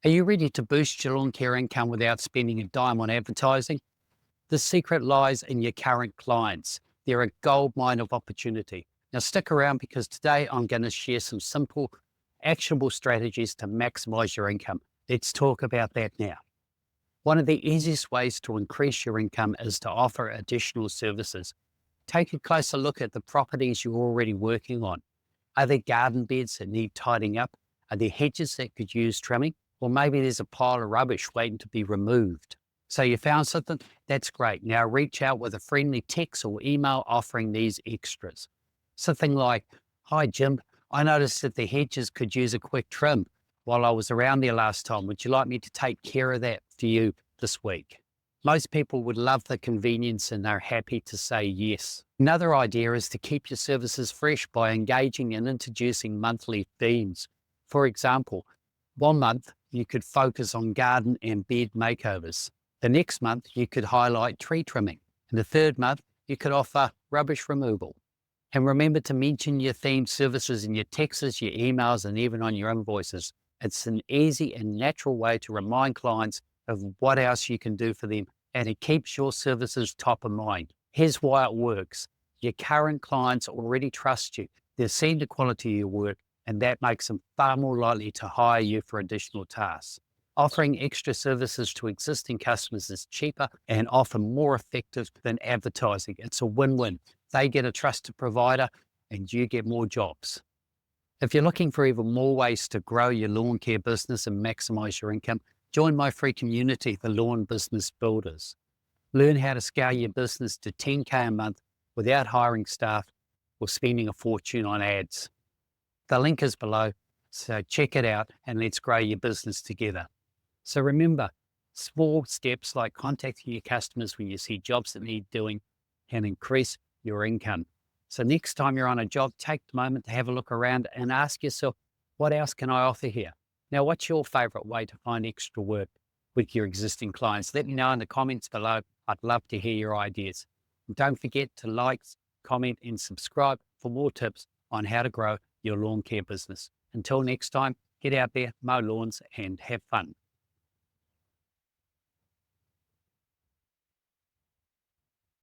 Are you ready to boost your lawn care income without spending a dime on advertising? The secret lies in your current clients. They're a gold mine of opportunity. Now, stick around because today I'm going to share some simple, actionable strategies to maximize your income. Let's talk about that now. One of the easiest ways to increase your income is to offer additional services. Take a closer look at the properties you're already working on. Are there garden beds that need tidying up? Are there hedges that could use trimming? Or maybe there's a pile of rubbish waiting to be removed. So you found something? That's great. Now reach out with a friendly text or email offering these extras. Something like, "Hi Jim, I noticed that the hedges could use a quick trim while I was around there last time. Would you like me to take care of that for you this week?" Most people would love the convenience and they're happy to say yes. Another idea is to keep your services fresh by engaging and introducing monthly themes. For example, one month you could focus on garden and bed makeovers. The next month you could highlight tree trimming. And the third month you could offer rubbish removal. And remember to mention your themed services in your texts, your emails, and even on your invoices. It's an easy and natural way to remind clients of what else you can do for them, and it keeps your services top of mind. Here's why it works. Your current clients already trust you. They've seen the quality of your work, and that makes them far more likely to hire you for additional tasks. Offering extra services to existing customers is cheaper and often more effective than advertising. It's a win-win. They get a trusted provider and you get more jobs. If you're looking for even more ways to grow your lawn care business and maximize your income, join my free community, the Lawn Business Builders. Learn how to scale your business to 10K a month without hiring staff or spending a fortune on ads. The link is below, so check it out and let's grow your business together. So remember, small steps like contacting your customers when you see jobs that need doing can increase your income. So next time you're on a job, take the moment to have a look around and ask yourself, what else can I offer here? Now, what's your favorite way to find extra work with your existing clients? Let me know in the comments below. I'd love to hear your ideas. And don't forget to like, comment, and subscribe for more tips on how to grow your lawn care business. Until next time, get out there, mow lawns, and have fun.